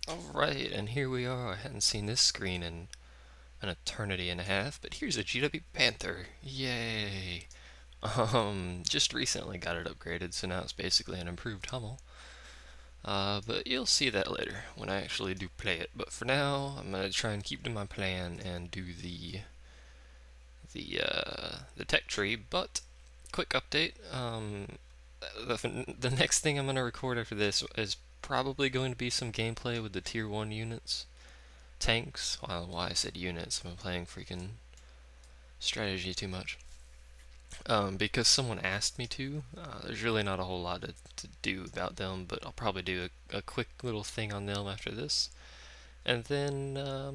Alright, and here we are. I hadn't seen this screen in an eternity and a half, but here's a GW Panther. Yay! Just recently got it upgraded, so now it's basically an improved Hummel. But you'll see that later when I actually do play it. But for now, I'm gonna try and keep to my plan and do the tech tree. But quick update. The next thing I'm gonna record after this is probably going to be some gameplay with the tier 1 units. Tanks. Well, why I said units. I'm playing freaking strategy too much. Because someone asked me to. There's really not a whole lot to do about them, but I'll probably do a quick little thing on them after this. And then I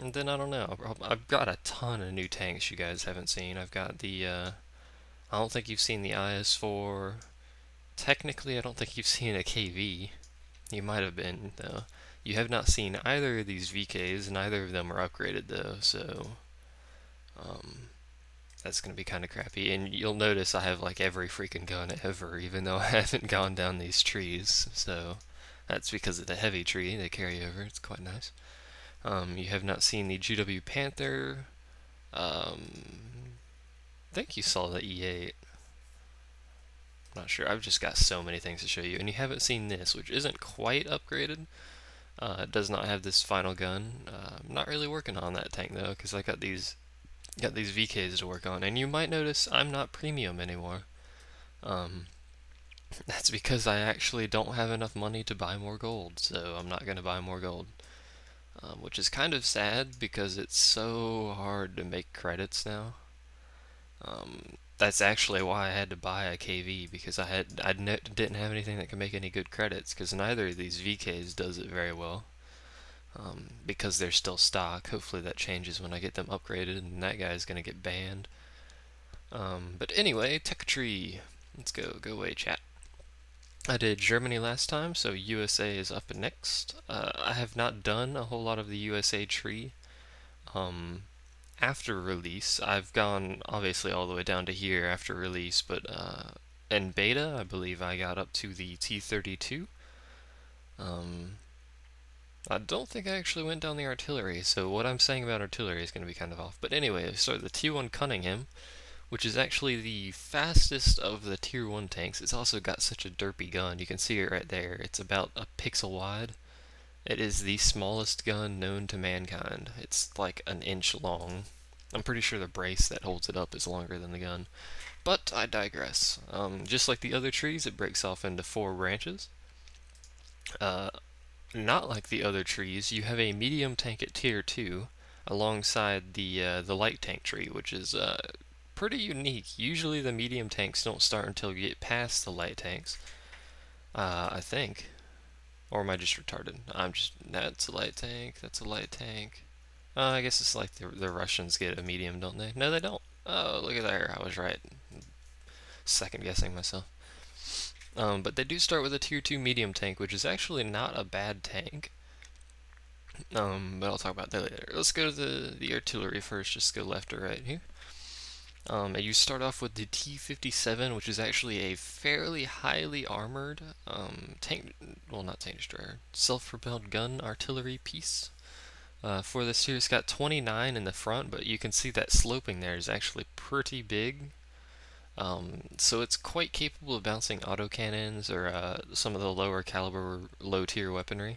don't know. I've got a ton of new tanks you guys haven't seen. I've got the. I don't think you've seen the IS-4. Technically, I don't think you've seen a KV. You might have been, though. You have not seen either of these VKs, neither of them are upgraded, though, so um, that's going to be kind of crappy. And you'll notice I have like every freaking gun ever, even though I haven't gone down these trees, so that's because of the heavy tree they carry over. It's quite nice. You have not seen the GW Panther. I think you saw the E8. Not sure. I've just got so many things to show you. And you haven't seen this, which isn't quite upgraded. It does not have this final gun. I'm not really working on that tank though, because I got these VKs to work on. And you might notice I'm not premium anymore. Um, that's because I actually don't have enough money to buy more gold, so I'm not going to buy more gold. Which is kind of sad because it's so hard to make credits now. That's actually why I had to buy a KV, because didn't have anything that could make any good credits, because neither of these VKs does it very well. Because they're still stock. Hopefully that changes when I get them upgraded, and that guy's gonna get banned. But anyway, tech tree. Let's go away, chat. I did Germany last time, so USA is up next. I have not done a whole lot of the USA tree. Um, After release, I've gone obviously all the way down to here after release, but in beta, I believe I got up to the T32. Um, I don't think I actually went down the artillery, so what I'm saying about artillery is going to be kind of off. But anyway, so the T1 Cunningham, which is actually the fastest of the tier 1 tanks. It's also got such a derpy gun. You can see it right there. It's about a pixel wide. It is the smallest gun known to mankind. It's like an inch long. I'm pretty sure the brace that holds it up is longer than the gun. But I digress. Just like the other trees, it breaks off into 4 branches. Uh, Not like the other trees, you have a medium tank at tier 2 alongside the light tank tree, which is pretty unique. Usually the medium tanks don't start until you get past the light tanks, I think. Or am I just retarded? That's a light tank, that's a light tank. I guess it's like the Russians get a medium, don't they? No, they don't. Oh, look at there, I was right. Second guessing myself. But they do start with a tier 2 medium tank, which is actually not a bad tank. But I'll talk about that later. Let's go to the artillery first, just go left or right here. You start off with the T-57, which is actually a fairly highly armored tank, well, not tank destroyer, self-propelled gun artillery piece. For this here, it's got 29 in the front, but you can see that sloping there is actually pretty big. So it's quite capable of bouncing autocannons or some of the lower caliber, low tier weaponry,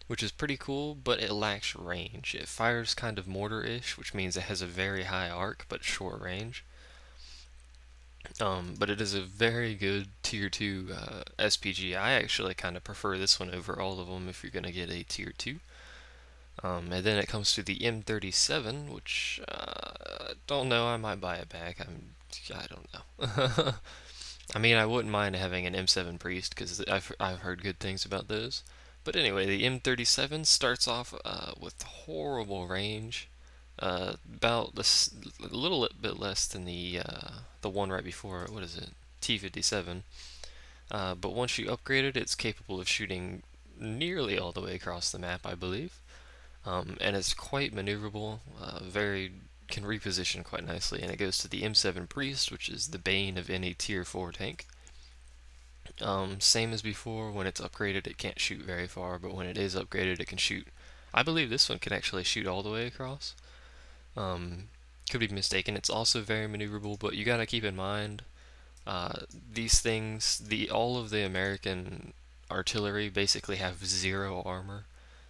which is pretty cool, but it lacks range. It fires kind of mortar-ish, which means it has a very high arc but short range. But it is a very good tier 2 SPG. I actually kind of prefer this one over all of them if you're going to get a tier 2. And then it comes to the M37, which don't know. I might buy it back. I don't know. I mean, I wouldn't mind having an M7 Priest because I've heard good things about those. But anyway, the M37 starts off with horrible range, about a little bit less than the one right before it. What is it? T57. But once you upgrade it, it's capable of shooting nearly all the way across the map, I believe. And it's quite maneuverable, can reposition quite nicely, and it goes to the M7 Priest, which is the bane of any tier 4 tank. Same as before, when it's upgraded it can't shoot very far, but when it is upgraded it can shoot. I believe this one can actually shoot all the way across. Um, could be mistaken. It's also very maneuverable, but you gotta keep in mind these things, all of the American artillery basically have 0 armor.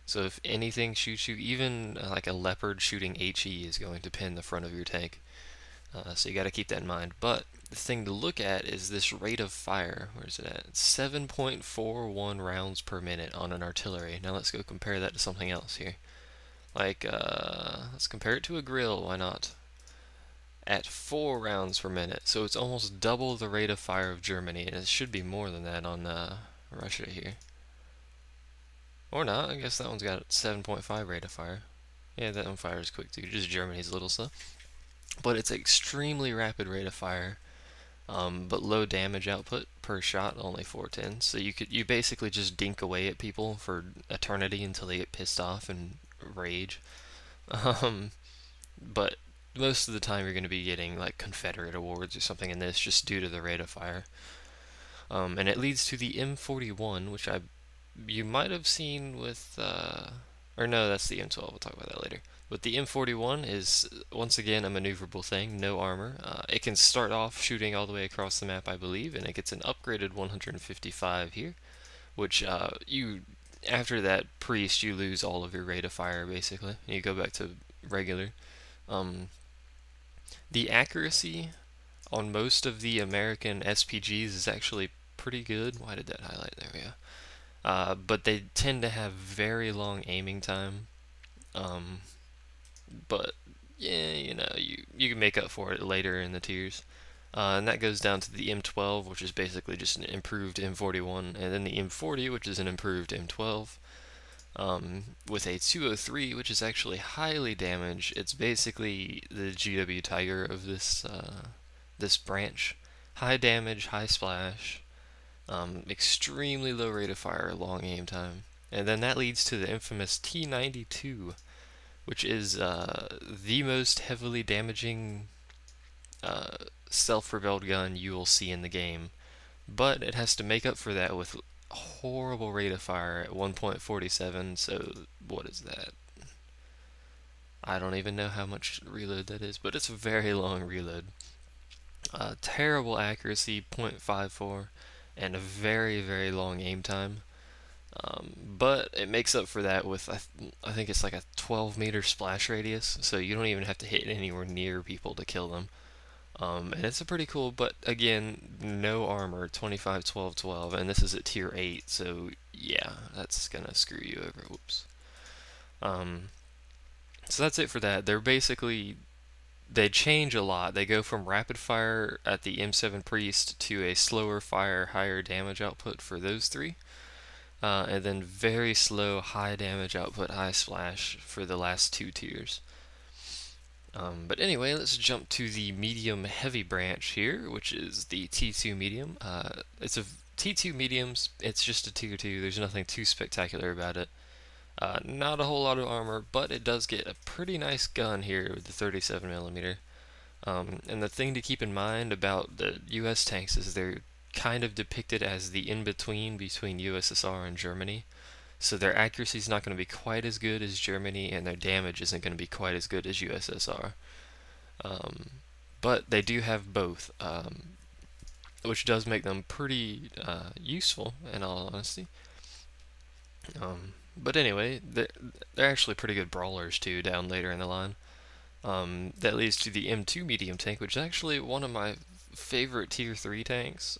So if anything shoots you, even like a Leopard shooting HE is going to pin the front of your tank. So you got to keep that in mind. But the thing to look at is this rate of fire. Where's it at? 7.41 rounds per minute on an artillery. Now let's go compare that to something else here. Like, let's compare it to a grill, why not? At 4 rounds per minute, so it's almost double the rate of fire of Germany, and it should be more than that on Russia here. Or not, I guess that one's got 7.5 rate of fire. Yeah, that one fires quick too, just Germany's little stuff. But it's extremely rapid rate of fire, but low damage output per shot, only 410. So you basically just dink away at people for eternity until they get pissed off and rage. But most of the time you're going to be getting like Confederate awards or something in this just due to the rate of fire. And it leads to the M41, which you might have seen with, or no, that's the M12, we'll talk about that later. But the M41 is, once again, a maneuverable thing, no armor. It can start off shooting all the way across the map, I believe, and it gets an upgraded 155 here, which after that priest, you lose all of your rate of fire, basically. You go back to regular. The accuracy on most of the American SPGs is actually pretty good. Why did that highlight? There we go. But they tend to have very long aiming time. But yeah, you can make up for it later in the tiers. And that goes down to the M12, which is basically just an improved M41, and then the M40, which is an improved M12. With a 203, which is actually highly damaged. It's basically the GW Tiger of this this branch. High damage, high splash, extremely low rate of fire, long aim time. And then that leads to the infamous T92, which is the most heavily damaging self-propelled gun you will see in the game. But it has to make up for that with horrible rate of fire at 1.47, so what is that? I don't even know how much reload that is, but it's a very long reload. Terrible accuracy, 0.54, and a very, very long aim time. But it makes up for that with, I think it's like a 12-meter splash radius, so you don't even have to hit anywhere near people to kill them. And it's a pretty cool, but again, no armor, 25, 12, 12, and this is at tier 8, so yeah, that's gonna screw you over. Whoops. So that's it for that. They change a lot. They go from rapid fire at the M7 Priest to a slower fire, higher damage output for those three. And then very slow, high damage output, high splash for the last 2 tiers. But anyway, let's jump to the medium heavy branch here, which is the T2 medium. It's a T2 mediums, it's just a tier 2, there's nothing too spectacular about it. Not a whole lot of armor, but it does get a pretty nice gun here with the 37mm. And the thing to keep in mind about the US tanks is they're kind of depicted as the in-between between USSR and Germany. So their accuracy is not going to be quite as good as Germany, and their damage isn't going to be quite as good as USSR. But they do have both, which does make them pretty useful, in all honesty. But anyway, they're actually pretty good brawlers too down later in the line. That leads to the M2 medium tank, which is actually one of my favorite tier 3 tanks.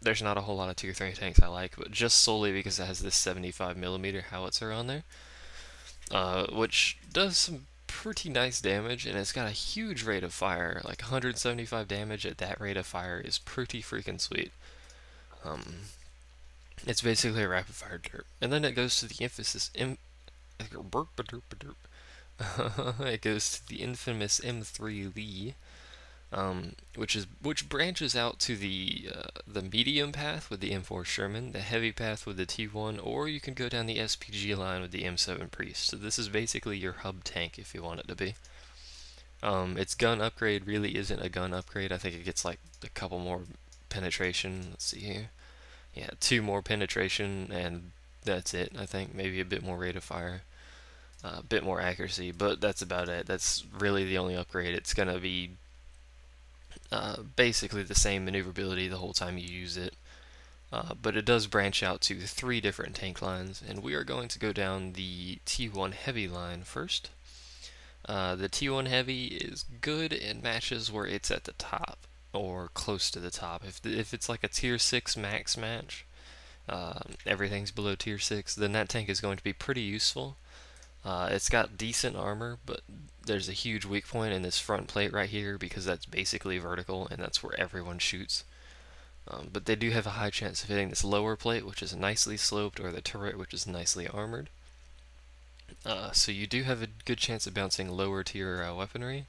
There's not a whole lot of tier 3 tanks I like, but just solely because it has this 75mm howitzer on there, which does some pretty nice damage, and it's got a huge rate of fire. Like 175 damage at that rate of fire is pretty freaking sweet. It's basically a rapid fire derp. And then it goes to the it goes to the infamous M3 Lee, which branches out to the medium path with the M4 Sherman, the heavy path with the T1, or you can go down the SPG line with the M7 Priest. So this is basically your hub tank if you want it to be. Its gun upgrade really isn't a gun upgrade. I think it gets like a couple more penetration. Let's see here. Yeah, 2 more penetration, and that's it. I think maybe a bit more rate of fire, a bit more accuracy, but that's about it. That's really the only upgrade. It's gonna be basically the same maneuverability the whole time you use it. But it does branch out to 3 different tank lines, and we are going to go down the T1 Heavy line first. The T1 Heavy is good in matches where it's at the top, or close to the top. If it's like a Tier 6 max match, everything's below Tier 6, then that tank is going to be pretty useful. It's got decent armor, but there's a huge weak point in this front plate right here because that's basically vertical, and that's where everyone shoots. But they do have a high chance of hitting this lower plate, which is nicely sloped, or the turret, which is nicely armored. So you do have a good chance of bouncing lower tier weaponry.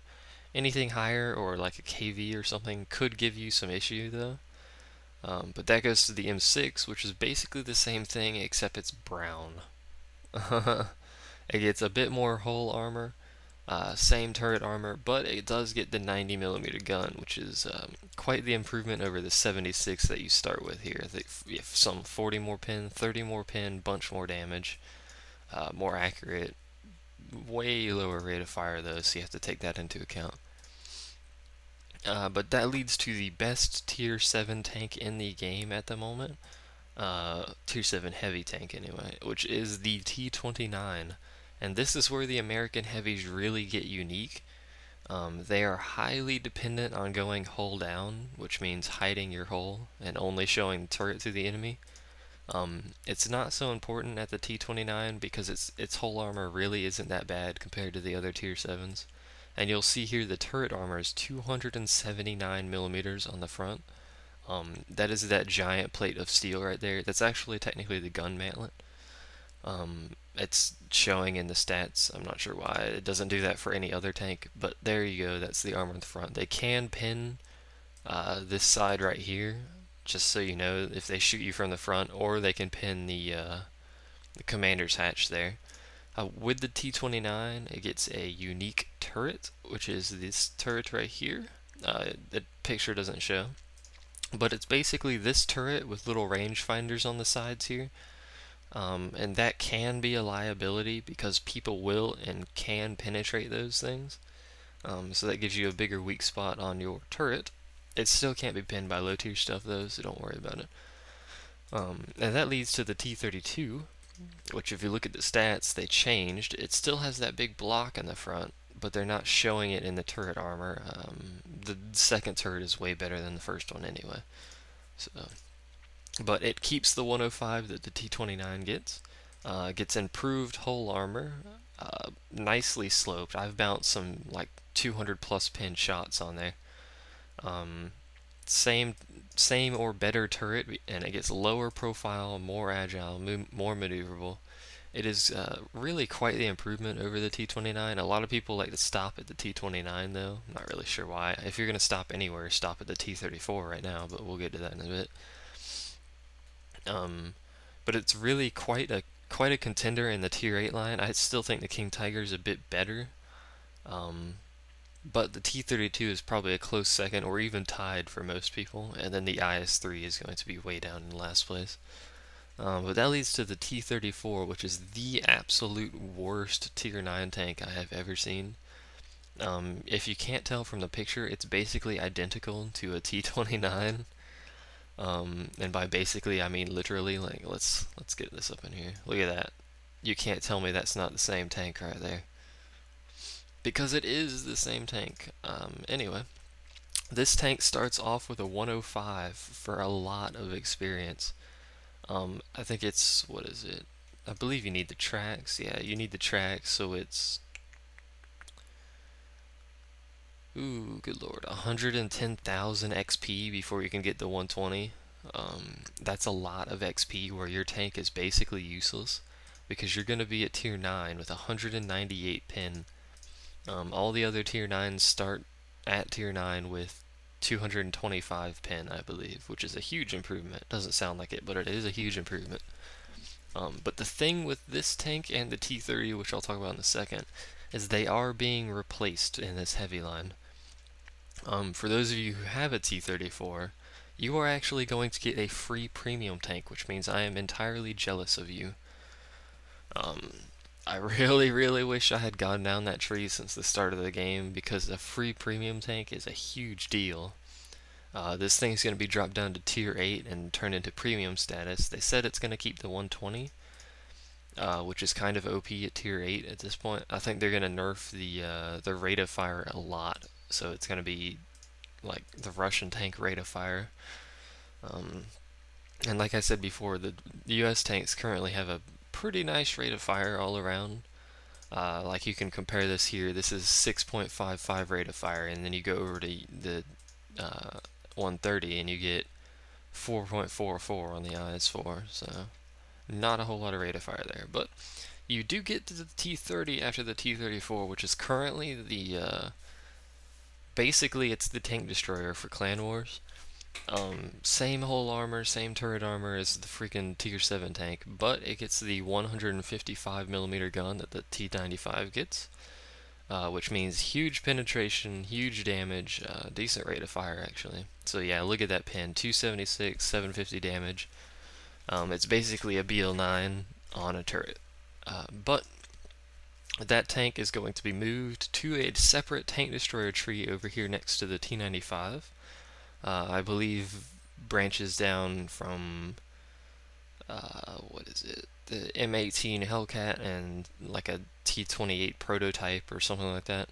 Anything higher, or like a KV or something, could give you some issue though. But that goes to the M6, which is basically the same thing, except it's brown. It gets a bit more hull armor, same turret armor, but it does get the 90mm gun, which is quite the improvement over the 76 that you start with here. You have some 40 more pin, 30 more pin, bunch more damage, more accurate, way lower rate of fire though, so you have to take that into account. But that leads to the best Tier 7 tank in the game at the moment. Tier 7 heavy tank anyway, which is the T29. And this is where the American heavies really get unique. They are highly dependent on going hull down, which means hiding your hull and only showing the turret to the enemy. It's not so important at the T29 because its hull armor really isn't that bad compared to the other Tier 7s. And you'll see here the turret armor is 279mm on the front. That is that giant plate of steel right there. That's actually technically the gun mantlet. It's showing in the stats. I'm not sure why. It doesn't do that for any other tank, but there you go. That's the armor in the front. They can pin this side right here, just so you know, if they shoot you from the front, or they can pin the commander's hatch there. With the T29, it gets a unique turret, which is this turret right here. The picture doesn't show, but it's basically this turret with little rangefinders on the sides here. And that can be a liability because people will and can penetrate those things. So that gives you a bigger weak spot on your turret. It still can't be pinned by low tier stuff though, so don't worry about it. And that leads to the T32, which if you look at the stats, they changed. It still has that big block in the front, but they're not showing it in the turret armor. The second turret is way better than the first one anyway. So, but it keeps the 105 that the T29 gets. Gets improved hull armor, nicely sloped. I've bounced some like 200 plus pin shots on there. Same or better turret, and it gets lower profile, more agile, more maneuverable. It is really quite the improvement over the T29. A lot of people like to stop at the T29 though. I'm not really sure why. If you're going to stop anywhere, stop at the T34 right now, but we'll get to that in a bit. But it's really quite a contender in the Tier 8 line. I still think the King Tiger is a bit better. But the T32 is probably a close second, or even tied for most people, and then the IS-3 is going to be way down in last place. But that leads to the T34, which is the absolute worst Tier 9 tank I have ever seen. If you can't tell from the picture, it's basically identical to a T29. And by basically, I mean literally. Like, let's get this up in here. Look at that. You can't tell me that's not the same tank right there. Because it is the same tank. Anyway, this tank starts off with a 105 for a lot of experience. I think it's, what is it? I believe you need the tracks. Yeah, you need the tracks, so it's... Ooh, good lord. 110,000 XP before you can get the 120. That's a lot of XP where your tank is basically useless, because you're going to be at Tier 9 with 198 pin. All the other Tier 9s start at Tier 9 with 225 pin, I believe, which is a huge improvement. Doesn't sound like it, but it is a huge improvement. But the thing with this tank and the T30, which I'll talk about in a second, is they are being replaced in this heavy line. For those of you who have a T34, you are actually going to get a free premium tank, which means I am entirely jealous of you. I really wish I had gone down that tree since the start of the game, because a free premium tank is a huge deal. This thing's going to be dropped down to tier 8 and turned into premium status. They said it's going to keep the 120, which is kind of OP at tier 8 at this point. I think they're going to nerf the rate of fire a lot, so it's going to be like the Russian tank rate of fire. And like I said before, the US tanks currently have a pretty nice rate of fire all around. Like you can compare this here. This is 6.55 rate of fire, and then you go over to the 130 and you get 4.44 on the IS-4, so not a whole lot of rate of fire there. But you do get to the T-30 after the T-34, which is currently the basically it's the tank destroyer for Clan Wars. Same hull armor, same turret armor as the freaking tier 7 tank, but it gets the 155mm gun that the T-95 gets, which means huge penetration, huge damage, decent rate of fire actually. So yeah, look at that pin, 276, 750 damage. It's basically a BL9 on a turret. But that tank is going to be moved to a separate tank destroyer tree over here next to the T-95. I believe branches down from, what is it, the M18 Hellcat and like a T-28 prototype or something like that.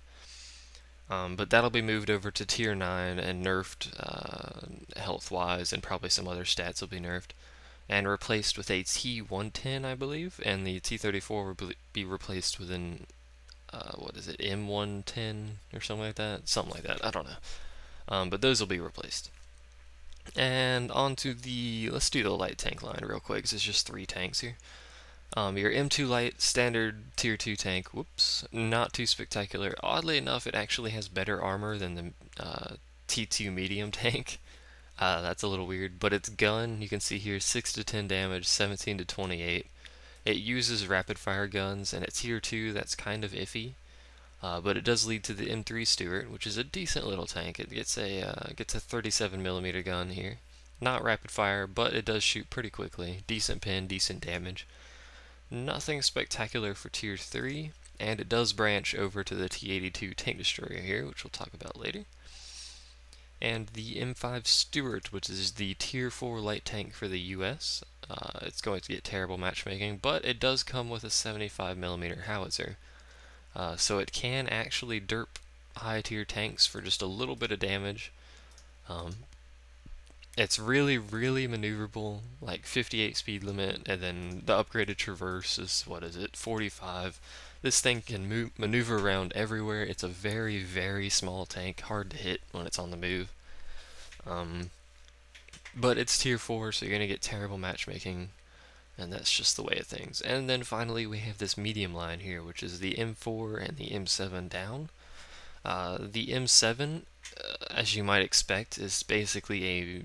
But that'll be moved over to tier 9 and nerfed health-wise, and probably some other stats will be nerfed, and replaced with a T-110, I believe, and the T-34 will be replaced with an, what is it, M110 or something like that? Something like that, I don't know. But those will be replaced. And on to let's do the light tank line real quick, because it's just 3 tanks here. Your M2 light standard tier 2 tank, whoops, not too spectacular. Oddly enough, it actually has better armor than the T2 medium tank. That's a little weird, but its gun, you can see here, 6 to 10 damage, 17 to 28. It uses rapid fire guns, and at tier 2, that's kind of iffy. But it does lead to the M3 Stuart, which is a decent little tank. It gets a 37mm gun here. Not rapid fire, but it does shoot pretty quickly. Decent pin, decent damage. Nothing spectacular for tier 3, and it does branch over to the T-82 tank destroyer here, which we'll talk about later. And the M5 Stuart, which is the tier 4 light tank for the US. It's going to get terrible matchmaking, but it does come with a 75mm howitzer. So it can actually derp high tier tanks for just a little bit of damage. It's really maneuverable, like 58 speed limit, and then the upgraded traverse is, what is it, 45. This thing can maneuver around everywhere. It's a very small tank, hard to hit when it's on the move. But it's tier 4, so you're going to get terrible matchmaking. And that's just the way of things. And then finally we have this medium line here, which is the M4 and the M7 down. The M7, as you might expect, is basically a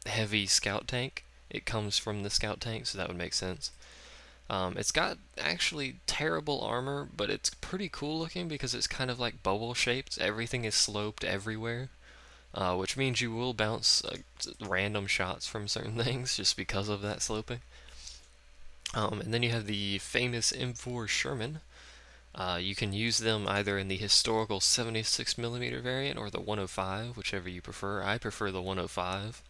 heavy scout tank. It comes from the scout tank, so that would make sense. It's got actually terrible armor, but it's pretty cool looking because it's kind of like bubble shaped. Everything is sloped everywhere, which means you will bounce random shots from certain things just because of that sloping. And then you have the famous M4 Sherman. You can use them either in the historical 76mm variant or the 105, whichever you prefer. I prefer the 105,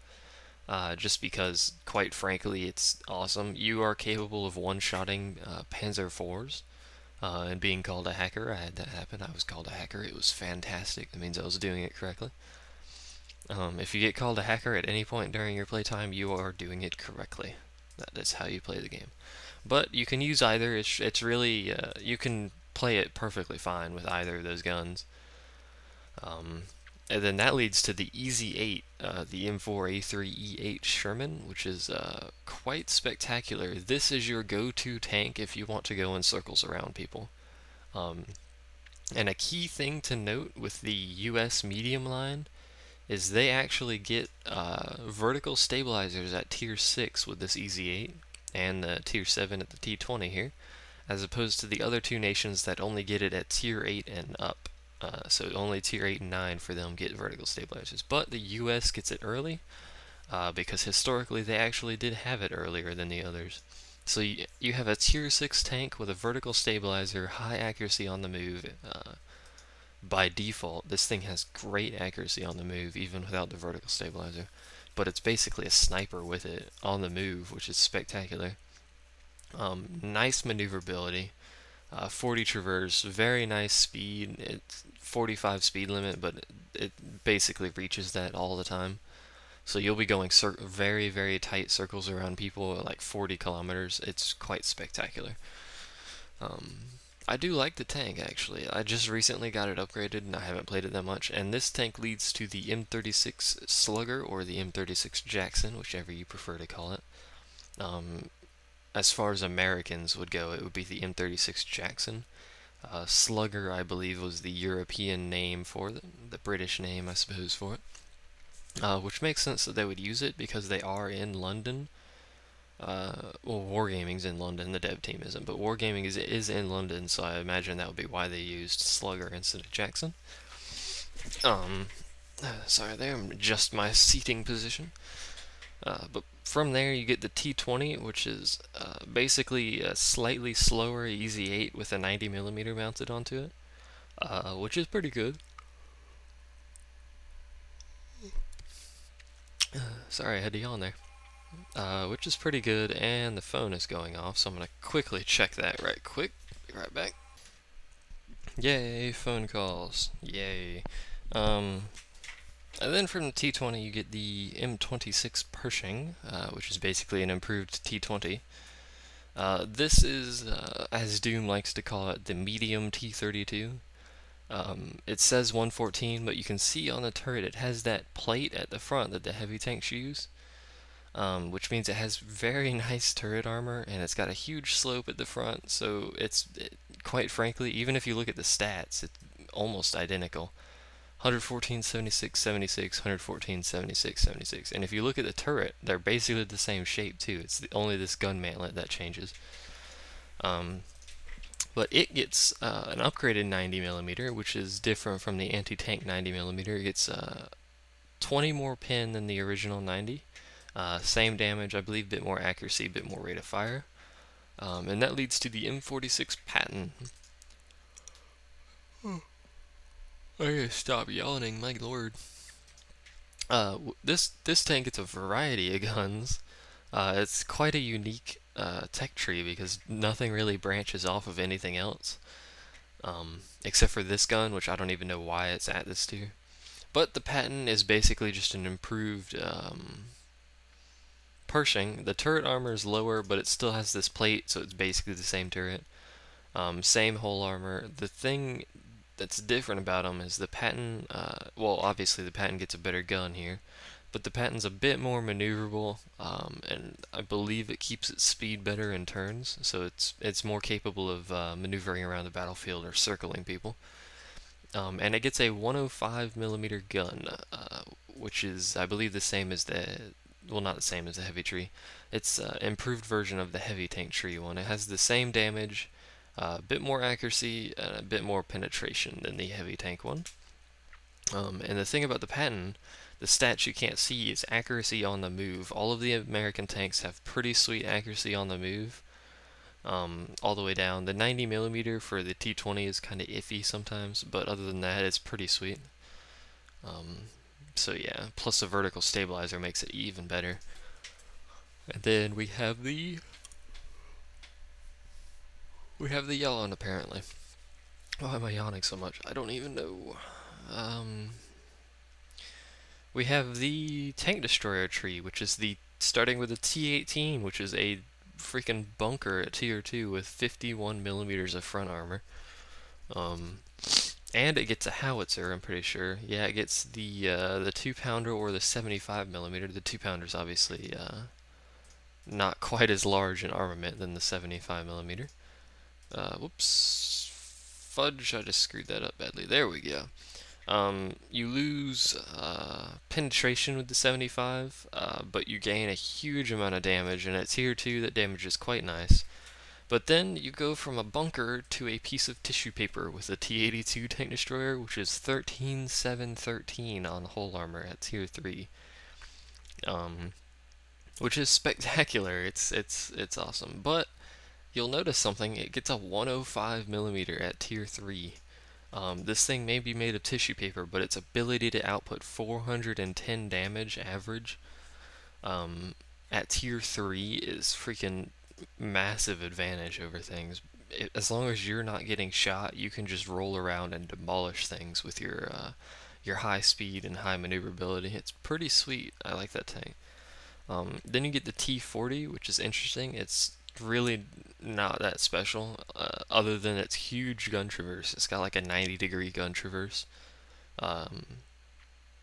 just because, quite frankly, it's awesome. You are capable of one-shotting Panzer IVs and being called a hacker. I had that happen. I was called a hacker. It was fantastic. That means I was doing it correctly. If you get called a hacker at any point during your playtime, you are doing it correctly. That is how you play the game. But you can use either. It's really, you can play it perfectly fine with either of those guns. And then that leads to the EZ8, the M4A3E8 Sherman, which is quite spectacular. This is your go-to tank if you want to go in circles around people. And a key thing to note with the US medium line is they actually get vertical stabilizers at tier 6 with this EZ8, and the tier 7 at the T20 here, as opposed to the other two nations that only get it at tier 8 and up. So only tier 8 and 9 for them get vertical stabilizers. But the US gets it early, because historically they actually did have it earlier than the others. So you have a tier 6 tank with a vertical stabilizer, high accuracy on the move. By default, this thing has great accuracy on the move, even without the vertical stabilizer. But it's basically a sniper with it on the move, which is spectacular. Nice maneuverability, 40 traverse, very nice speed. It's 45 speed limit, but it basically reaches that all the time. So you'll be going very, very tight circles around people at like 40 kilometers. It's quite spectacular. I do like the tank, actually. I just recently got it upgraded, and I haven't played it that much. And this tank leads to the M36 Slugger, or the M36 Jackson, whichever you prefer to call it. As far as Americans would go, it would be the M36 Jackson. Slugger, I believe, was the European name for it, the British name, I suppose, for it. Which makes sense that they would use it, because they are in London. Well, Wargaming's in London, the dev team isn't, but Wargaming is in London, so I imagine that would be why they used Slugger instead of Jackson. Sorry there, I'm adjust my seating position. But from there you get the T20, which is basically a slightly slower Easy 8 with a 90mm mounted onto it, which is pretty good. Sorry, I had to yawn there. Which is pretty good, and the phone is going off, so I'm going to quickly check that right quick. Be right back. Yay, phone calls. Yay. And then from the T20 you get the M26 Pershing, which is basically an improved T20. This is, as Doom likes to call it, the medium T32. It says 114, but you can see on the turret it has that plate at the front that the heavy tanks use. Which means it has very nice turret armor, and it's got a huge slope at the front, so quite frankly, even if you look at the stats, it's almost identical. 114, 76, 76, 114, 76, 76. And if you look at the turret, they're basically the same shape too. It's only this gun mantlet that changes. But it gets an upgraded 90mm, which is different from the anti-tank 90mm. It gets 20 more pin than the original 90. Same damage, I believe, bit more accuracy, bit more rate of fire. And that leads to the M46 Patton. I gotta stop yawning, my lord. This tank gets a variety of guns. It's quite a unique tech tree, because nothing really branches off of anything else. Except for this gun, which I don't even know why it's at this tier. But the Patton is basically just an improved Pershing. The turret armor is lower, but it still has this plate, so it's basically the same turret. Same hull armor. The thing that's different about them is the Patton, well, obviously the Patton gets a better gun here, but the Patton's a bit more maneuverable, and I believe it keeps its speed better in turns, so it's more capable of maneuvering around the battlefield or circling people. And it gets a 105mm gun, which is, I believe, the same as well, not the same as the heavy tree. It's an improved version of the heavy tank tree one. It has the same damage, a bit more accuracy, and a bit more penetration than the heavy tank one. And the thing about the Patton, the stats you can't see, is accuracy on the move. All of the American tanks have pretty sweet accuracy on the move, all the way down. The 90mm for the T20 is kind of iffy sometimes, but other than that, it's pretty sweet. So yeah, plus the vertical stabilizer makes it even better. And then we have the yawn, apparently. Why am I yawning so much? I don't even know. We have the tank destroyer tree, which is starting with the T18, which is a freaking bunker at tier 2 with 51mm of front armor. And it gets a howitzer, I'm pretty sure. Yeah, it gets the 2-pounder or the 75mm. The 2-pounder's obviously not quite as large in armament than the 75mm. Whoops. Fudge, I just screwed that up badly. There we go. You lose penetration with the 75, but you gain a huge amount of damage, and at tier 2 that damage is quite nice. But then you go from a bunker to a piece of tissue paper with a T-82 tank destroyer, which is 13,713 on hull armor at tier 3. which is spectacular. It's awesome. But you'll notice something. It gets a 105 millimeter at tier 3. This thing may be made of tissue paper, but its ability to output 410 damage average at tier 3 is freaking massive advantage over things. As long as you're not getting shot, you can just roll around and demolish things with your high speed and high maneuverability. It's pretty sweet. I like that tank. Then you get the T40, which is interesting. It's really not that special, other than its huge gun traverse. It's got like a 90-degree gun traverse.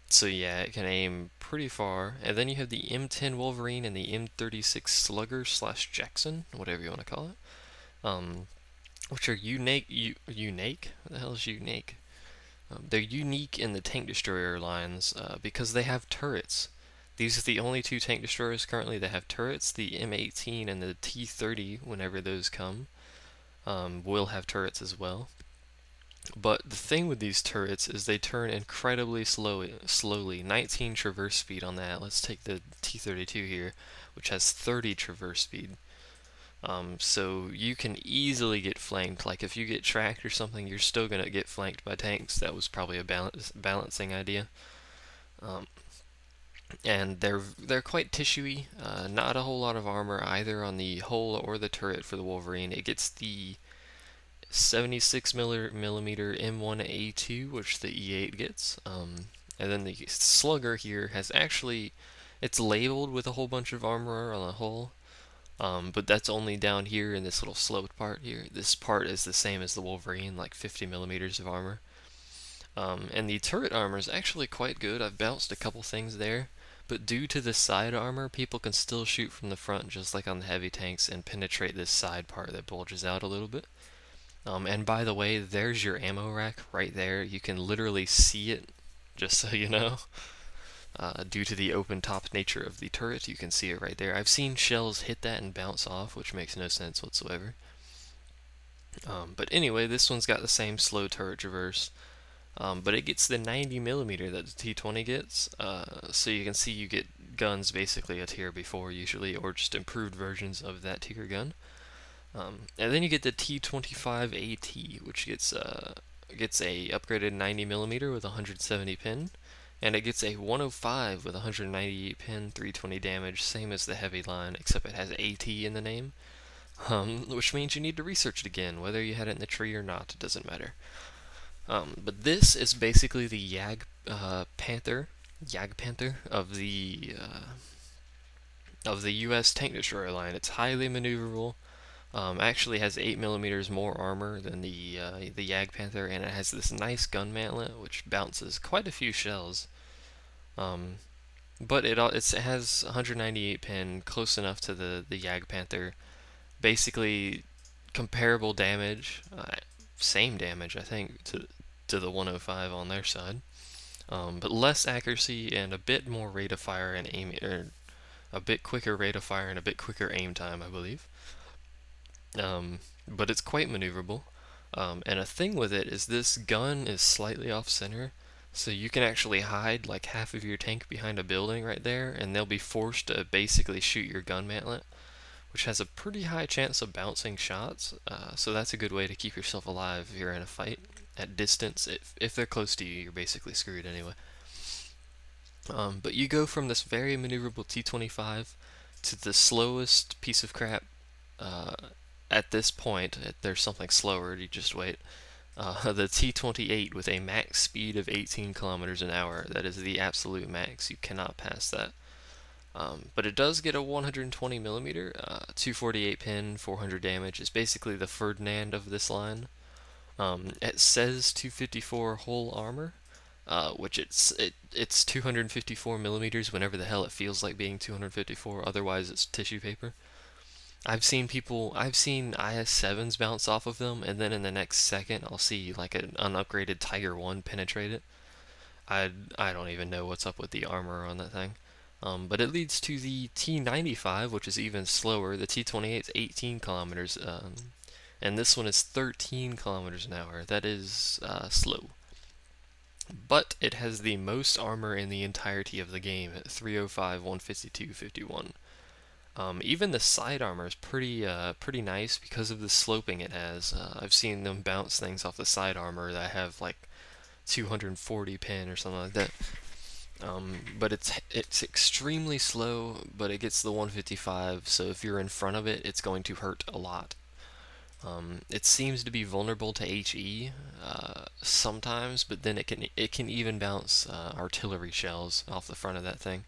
So yeah, it can aim pretty far. And then you have the M10 Wolverine and the M36 Slugger / Jackson, whatever you want to call it, which are unique. Unique? What the hell is unique? They're unique in the tank destroyer lines because they have turrets. These are the only two tank destroyers currently that have turrets. The M18 and the T30, whenever those come, will have turrets as well. But the thing with these turrets is they turn incredibly slowly. 19 traverse speed on that. Let's take the T32 here, which has 30 traverse speed. So you can easily get flanked. Like if you get tracked or something, you're still gonna get flanked by tanks. That was probably a balancing idea. And they're quite tissuey. Not a whole lot of armor either on the hull or the turret for the Wolverine. It gets the 76 millimeter M1A2, which the E8 gets. And then the Slugger here has actually, it's labeled with a whole bunch of armor on the hull, but that's only down here in this little sloped part here. This part is the same as the Wolverine, like 50 millimeters of armor. And the turret armor is actually quite good. I've bounced a couple things there, but due to the side armor, people can still shoot from the front, just like on the heavy tanks, and penetrate this side part that bulges out a little bit. And by the way, there's your ammo rack right there. You can literally see it, just so you know. Due to the open top nature of the turret, you can see it right there. I've seen shells hit that and bounce off, which makes no sense whatsoever. But anyway, this one's got the same slow turret traverse. But it gets the 90 millimeter that the T20 gets, so you can see you get guns basically a tier before usually, or just improved versions of that tier gun. And then you get the T25 AT, which gets a upgraded 90 millimeter with 170 pin, and it gets a 105 with 198 pin, 320 damage, same as the heavy line, except it has AT in the name, which means you need to research it again, whether you had it in the tree or not, it doesn't matter. But this is basically the Jagdpanther of the U.S. tank destroyer line. It's highly maneuverable. Actually has 8 millimeters more armor than the Jagdpanther, and it has this nice gun mantlet which bounces quite a few shells. But it has 198 pin, close enough to the Jagdpanther. Basically comparable damage. Same damage, I think, to the 105 on their side, but less accuracy and a bit more rate of fire and aim, or a bit quicker rate of fire and a bit quicker aim time, I believe. But it's quite maneuverable. And a thing with it is this gun is slightly off center, so you can actually hide like half of your tank behind a building right there, and they'll be forced to basically shoot your gun mantlet, which has a pretty high chance of bouncing shots, so that's a good way to keep yourself alive if you're in a fight at distance. If they're close to you, you're basically screwed anyway. But you go from this very maneuverable T25 to the slowest piece of crap at this point. There's something slower, you just wait. The T28 with a max speed of 18 kilometers an hour. That is the absolute max. You cannot pass that. But it does get a 120 millimeter, 248 pin, 400 damage. It's basically the Ferdinand of this line. It says 254 hull armor, which it's 254 millimeters whenever the hell it feels like being 254. Otherwise, it's tissue paper. I've seen IS-7s bounce off of them, and then in the next second, I'll see like an unupgraded Tiger 1 penetrate it. I don't even know what's up with the armor on that thing. But it leads to the T95, which is even slower. The T28 is 18 kilometers, and this one is 13 kilometers an hour. That is slow. but it has the most armor in the entirety of the game at 305, 152, 51. Even the side armor is pretty nice because of the sloping it has. I've seen them bounce things off the side armor that have like 240 pin or something like that. But it's extremely slow, but it gets the 155, so if you're in front of it, it's going to hurt a lot. It seems to be vulnerable to HE sometimes, but then it can even bounce artillery shells off the front of that thing,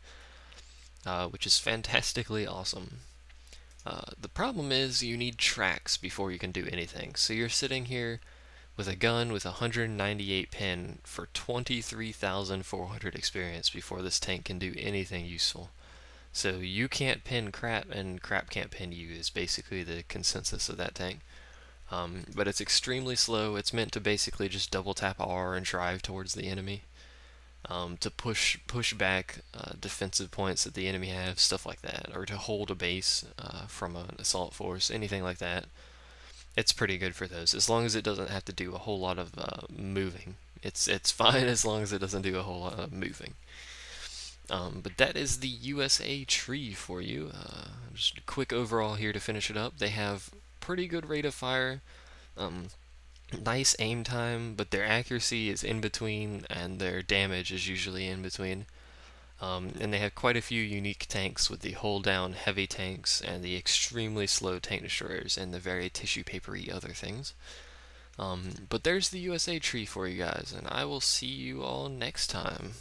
which is fantastically awesome. The problem is you need tracks before you can do anything. So you're sitting here with a gun with 198 pin for 23,400 experience before this tank can do anything useful. So you can't pin crap, and crap can't pin you is basically the consensus of that tank. But it's extremely slow. It's meant to basically just double tap R and drive towards the enemy, to push back defensive points that the enemy have, stuff like that, or to hold a base from an assault force, anything like that. It's pretty good for those, as long as it doesn't have to do a whole lot of moving. It's fine as long as it doesn't do a whole lot of moving. But that is the USA tree for you. Just a quick overall here to finish it up. They have pretty good rate of fire, nice aim time, but their accuracy is in between, and their damage is usually in between. And they have quite a few unique tanks with the hold down heavy tanks and the extremely slow tank destroyers and the very tissue papery other things. But there's the USA tree for you guys, and I will see you all next time.